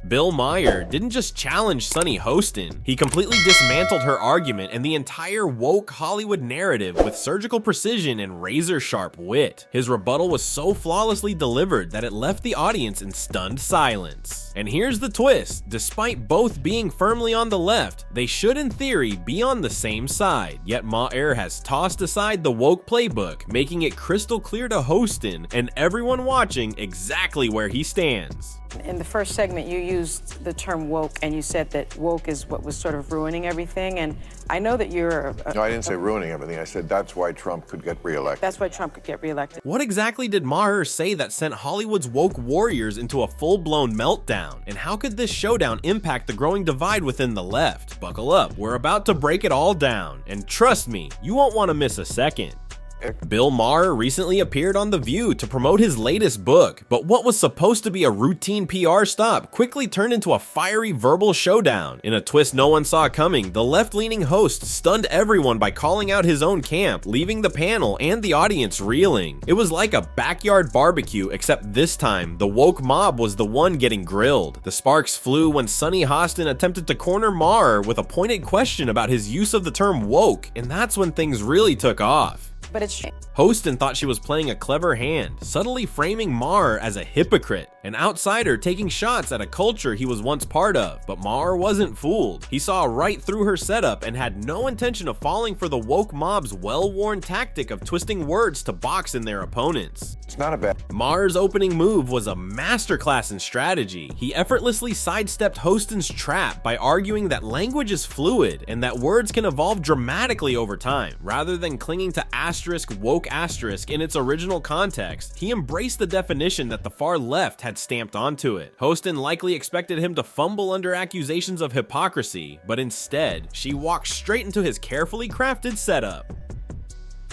Bill Maher didn't just challenge Sunny Hostin, he completely dismantled her argument and the entire woke Hollywood narrative with surgical precision and razor-sharp wit. His rebuttal was so flawlessly delivered that it left the audience in stunned silence. And here's the twist: despite both being firmly on the left, they should in theory be on the same side, yet Maher has tossed aside the woke playbook, making it crystal clear to Hostin and everyone watching exactly where he stands. In the first segment, you used the term woke, and you said that woke is what was sort of ruining everything. And I know that you're... No, I didn't say ruining everything. I said that's why Trump could get reelected. That's why Trump could get reelected. What exactly did Maher say that sent Hollywood's woke warriors into a full-blown meltdown? And how could this showdown impact the growing divide within the left? Buckle up, we're about to break it all down. And trust me, you won't want to miss a second. Bill Maher recently appeared on The View to promote his latest book, but what was supposed to be a routine PR stop quickly turned into a fiery verbal showdown. In a twist no one saw coming, the left-leaning host stunned everyone by calling out his own camp, leaving the panel and the audience reeling. It was like a backyard barbecue, except this time, the woke mob was the one getting grilled. The sparks flew when Sunny Hostin attempted to corner Maher with a pointed question about his use of the term woke, and that's when things really took off. But it's... Hostin thought she was playing a clever hand, subtly framing Maher as a hypocrite, an outsider taking shots at a culture he was once part of. But Maher wasn't fooled. He saw right through her setup and had no intention of falling for the woke mob's well-worn tactic of twisting words to box in their opponents. It's not a bad... Maher's opening move was a masterclass in strategy. He effortlessly sidestepped Hostin's trap by arguing that language is fluid and that words can evolve dramatically over time. Rather than clinging to woke asterisk in its original context, he embraced the definition that the far left had stamped onto it. Hostin likely expected him to fumble under accusations of hypocrisy, but instead, she walked straight into his carefully crafted setup.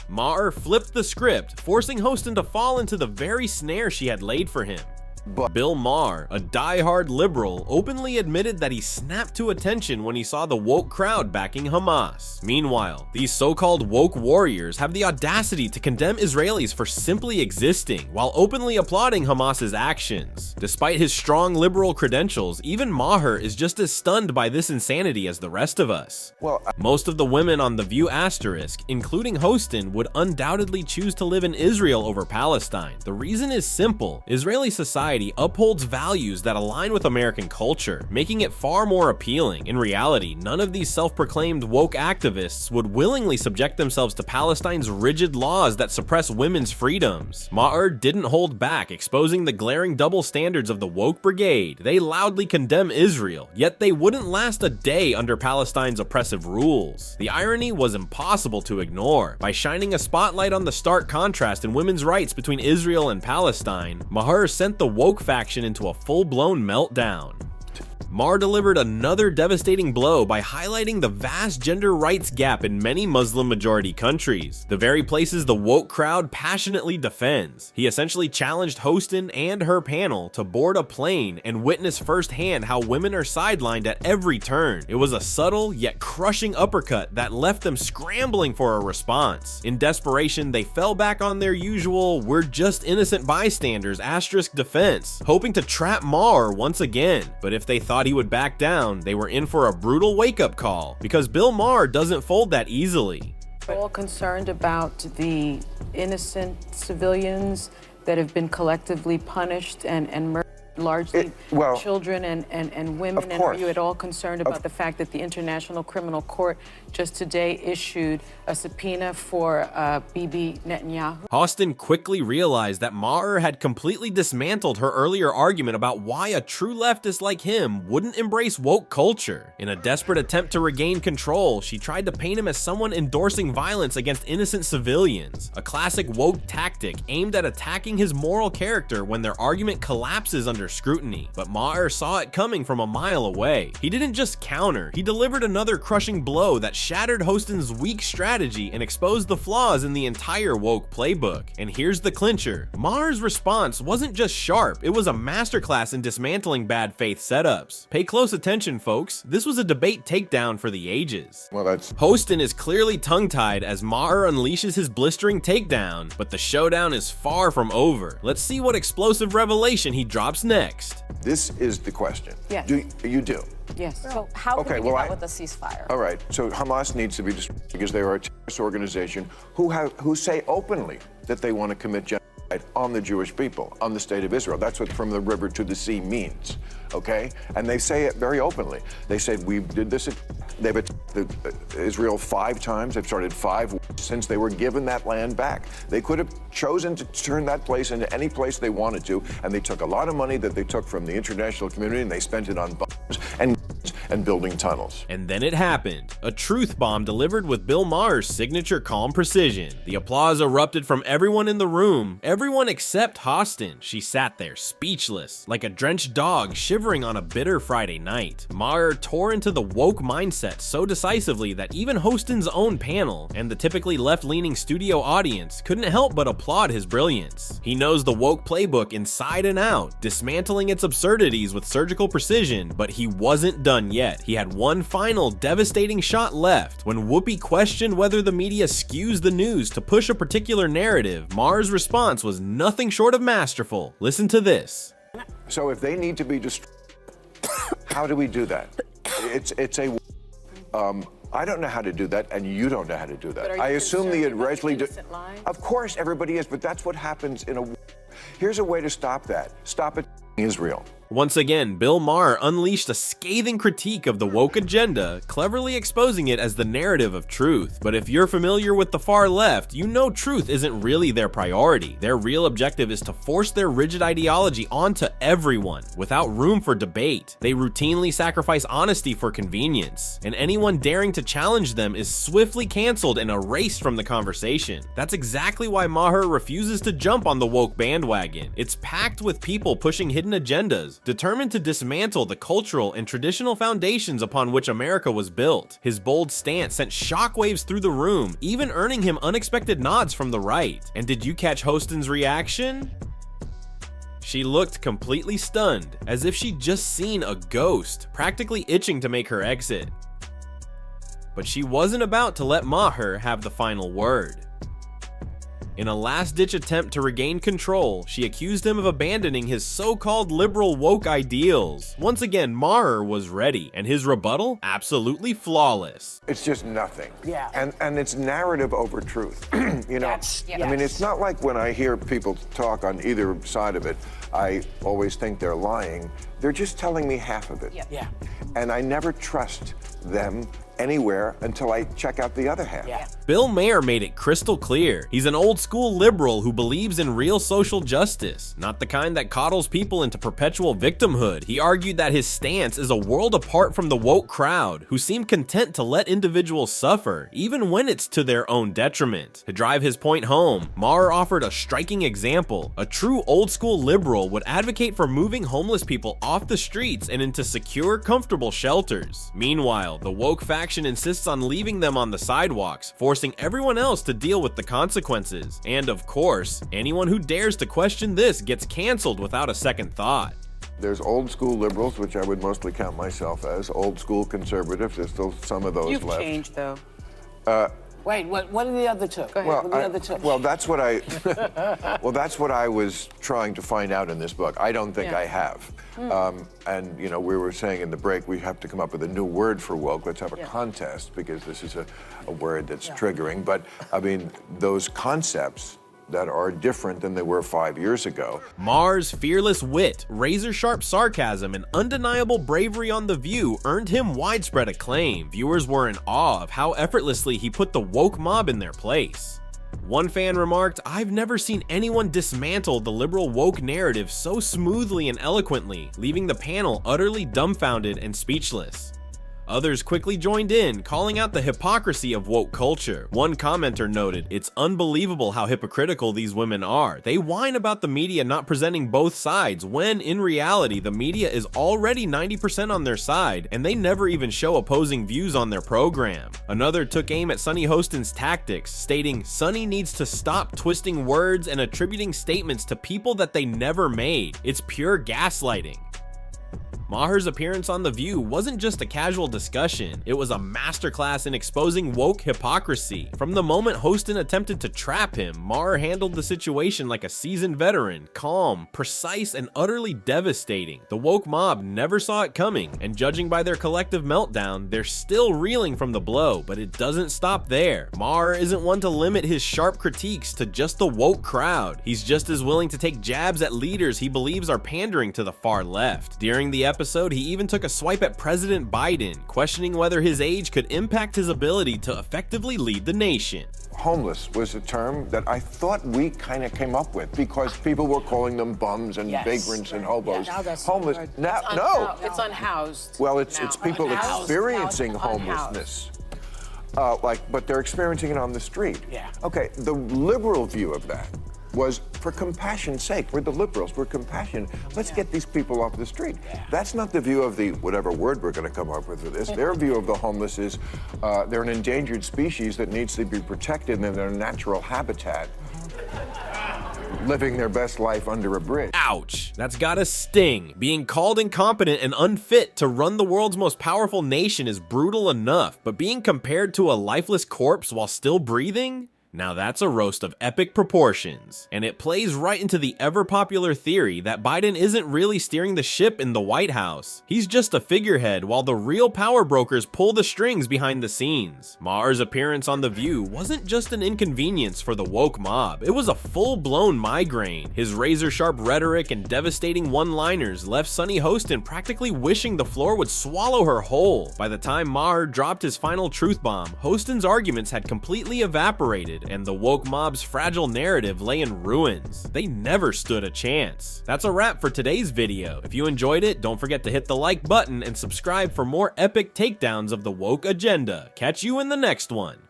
Maher flipped the script, forcing Hostin to fall into the very snare she had laid for him. But Bill Maher, a die-hard liberal, openly admitted that he snapped to attention when he saw the woke crowd backing Hamas. Meanwhile, these so-called woke warriors have the audacity to condemn Israelis for simply existing, while openly applauding Hamas's actions. Despite his strong liberal credentials, even Maher is just as stunned by this insanity as the rest of us. Most of the women on The View asterisk, including Hostin, would undoubtedly choose to live in Israel over Palestine. The reason is simple: Israeli society upholds values that align with American culture, making it far more appealing. In reality, none of these self-proclaimed woke activists would willingly subject themselves to Palestine's rigid laws that suppress women's freedoms. Maher didn't hold back, exposing the glaring double standards of the woke brigade. They loudly condemn Israel, yet they wouldn't last a day under Palestine's oppressive rules. The irony was impossible to ignore. By shining a spotlight on the stark contrast in women's rights between Israel and Palestine, Maher sent the woke faction into a full-blown meltdown. Maher delivered another devastating blow by highlighting the vast gender rights gap in many Muslim-majority countries, the very places the woke crowd passionately defends. He essentially challenged Hostin and her panel to board a plane and witness firsthand how women are sidelined at every turn. It was a subtle yet crushing uppercut that left them scrambling for a response. In desperation, they fell back on their usual "we're just innocent bystanders" asterisk defense, hoping to trap Maher once again. But if they thought he would back down, they were in for a brutal wake-up call, because Bill Maher doesn't fold that easily. We're all concerned about the innocent civilians that have been collectively punished and murdered, largely children and women. And are you at all concerned about the fact that the International Criminal Court just today issued a subpoena for Bibi Netanyahu? Hostin quickly realized that Maher had completely dismantled her earlier argument about why a true leftist like him wouldn't embrace woke culture. In a desperate attempt to regain control, she tried to paint him as someone endorsing violence against innocent civilians, a classic woke tactic aimed at attacking his moral character when their argument collapses under scrutiny. But Maher saw it coming from a mile away. He didn't just counter, he delivered another crushing blow that shattered Hostin's weak strategy and exposed the flaws in the entire woke playbook. And here's the clincher: Maher's response wasn't just sharp, it was a masterclass in dismantling bad faith setups. Pay close attention, folks. This was a debate takedown for the ages. Hostin is clearly tongue-tied as Maher unleashes his blistering takedown, but the showdown is far from over. Let's see what explosive revelation he drops next. next. This is the question. Yes. You do? Yes. So how can we get out with a ceasefire? All right. So Hamas needs to be destroyed because they are a terrorist organization who say openly that they want to commit genocide on the Jewish people, on the state of Israel. That's what from the river to the sea means, okay? And they say it very openly. They said, we did this. They've attacked Israel 5 times. They've started 5 since they were given that land back. They could have chosen to turn that place into any place they wanted to, and they took a lot of money that they took from the international community, and they spent it on bombs and building tunnels. And then it happened. A truth bomb delivered with Bill Maher's signature calm precision. The applause erupted from everyone in the room, everyone except Hostin. She sat there speechless, like a drenched dog shivering on a bitter Friday night. Maher tore into the woke mindset so decisively that even Hostin's own panel and the typically left-leaning studio audience couldn't help but applaud his brilliance. He knows the woke playbook inside and out, dismantling its absurdities with surgical precision, but he wasn't done yet. He had one final devastating shot left. When Whoopi questioned whether the media skews the news to push a particular narrative, Maher's response was nothing short of masterful. Listen to this. So if they need to be destroyed, how do we do that? I don't know how to do that, and you don't know how to do that. I assume the Israeli do. Of course, everybody is, but that's what happens in a war. Here's a way to stop that. Stop it, Israel. Once again, Bill Maher unleashed a scathing critique of the woke agenda, cleverly exposing it as the narrative of truth. But if you're familiar with the far left, you know truth isn't really their priority. Their real objective is to force their rigid ideology onto everyone, without room for debate. They routinely sacrifice honesty for convenience, and anyone daring to challenge them is swiftly canceled and erased from the conversation. That's exactly why Maher refuses to jump on the woke bandwagon. It's packed with people pushing hidden agendas, determined to dismantle the cultural and traditional foundations upon which America was built. His bold stance sent shockwaves through the room, even earning him unexpected nods from the right. And did you catch Hostin's reaction? She looked completely stunned, as if she'd just seen a ghost, practically itching to make her exit. But she wasn't about to let Maher have the final word. In a last-ditch attempt to regain control, she accused him of abandoning his so-called liberal woke ideals. Once again, Maher was ready, and his rebuttal? Absolutely flawless. It's just nothing. Yeah. And it's narrative over truth. You know, Yes. I mean, it's not like when I hear people talk on either side of it, I always think they're lying. They're just telling me half of it. Yeah. And I never trust them anywhere until I check out the other half. Yeah. Bill Maher made it crystal clear. He's an old-school liberal who believes in real social justice, not the kind that coddles people into perpetual victimhood. He argued that his stance is a world apart from the woke crowd, who seem content to let individuals suffer, even when it's to their own detriment. To drive his point home, Maher offered a striking example. A true old-school liberal would advocate for moving homeless people off the streets and into secure, comfortable shelters. Meanwhile, the woke faction insists on leaving them on the sidewalks, forcing everyone else to deal with the consequences. And of course, anyone who dares to question this gets canceled without a second thought. There's old school liberals, which I would mostly count myself as, old school conservatives. There's still some of those You've left. changed, though. Wait, what are the other two? Go ahead. Well, what are the other two? well, that's what I. Well, that's what I was trying to find out in this book. I don't think I have. And you know, we were saying in the break we have to come up with a new word for woke. Let's have a contest because this is a word that's triggering. But I mean, those concepts that are different than they were 5 years ago. Maher's fearless wit, razor-sharp sarcasm, and undeniable bravery on The View earned him widespread acclaim. Viewers were in awe of how effortlessly he put the woke mob in their place. One fan remarked, "I've never seen anyone dismantle the liberal woke narrative so smoothly and eloquently, leaving the panel utterly dumbfounded and speechless." Others quickly joined in, calling out the hypocrisy of woke culture. One commenter noted, "It's unbelievable how hypocritical these women are. They whine about the media not presenting both sides, when in reality the media is already 90% on their side, and they never even show opposing views on their program." Another took aim at Sunny Hostin's tactics, stating, "Sunny needs to stop twisting words and attributing statements to people that they never made. It's pure gaslighting." Maher's appearance on The View wasn't just a casual discussion, it was a masterclass in exposing woke hypocrisy. From the moment Hostin attempted to trap him, Maher handled the situation like a seasoned veteran, calm, precise, and utterly devastating. The woke mob never saw it coming, and judging by their collective meltdown, they're still reeling from the blow, but it doesn't stop there. Maher isn't one to limit his sharp critiques to just the woke crowd. He's just as willing to take jabs at leaders he believes are pandering to the far left. During the episode, he even took a swipe at President Biden, questioning whether his age could impact his ability to effectively lead the nation. Homeless was a term that I thought we kind of came up with because people were calling them bums and vagrants and hobos. Yeah, now that's homeless. No. It's unhoused. Well, it's people experiencing homelessness. But they're experiencing it on the street. Yeah. Okay, the liberal view of that was for compassion's sake. We're the liberals, we're compassion. Let's get these people off the street. Yeah. That's not the view of the, whatever word we're gonna come up with for this. Their view of the homeless is they're an endangered species that needs to be protected in their natural habitat. Living their best life under a bridge. Ouch, that's gotta sting. Being called incompetent and unfit to run the world's most powerful nation is brutal enough, but being compared to a lifeless corpse while still breathing? Now that's a roast of epic proportions, and it plays right into the ever-popular theory that Biden isn't really steering the ship in the White House. He's just a figurehead while the real power brokers pull the strings behind the scenes. Maher's appearance on The View wasn't just an inconvenience for the woke mob, it was a full-blown migraine. His razor-sharp rhetoric and devastating one-liners left Sunny Hostin practically wishing the floor would swallow her whole. By the time Maher dropped his final truth bomb, Hostin's arguments had completely evaporated, and the woke mob's fragile narrative lay in ruins. They never stood a chance. That's a wrap for today's video. If you enjoyed it, don't forget to hit the like button and subscribe for more epic takedowns of the woke agenda. Catch you in the next one.